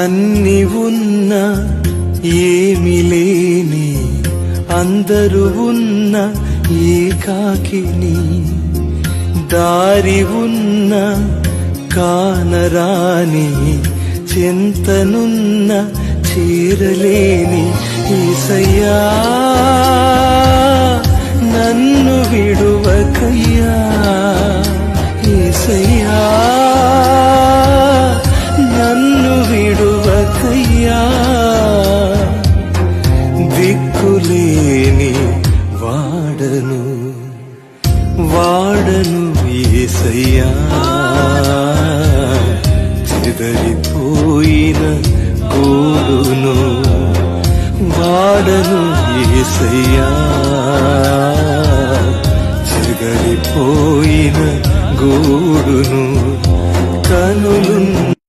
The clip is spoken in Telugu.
అన్ని ఉన్న ఏమి లేని అందరూ ఉన్న ఏకాకిని, దారి ఉన్న కానరాని చింతనున్న చేరలేని యేసయ్యా నన్ను విడువకయ్యా, యేసయ్యా నన్ను విడువకయ్యా. దిక్కులేని వాడను యేసయ్యా, చెదరిపోయిన గూడును వాడను యేసయ్యా, చెదరిపోయిన గూడును. కనులున్న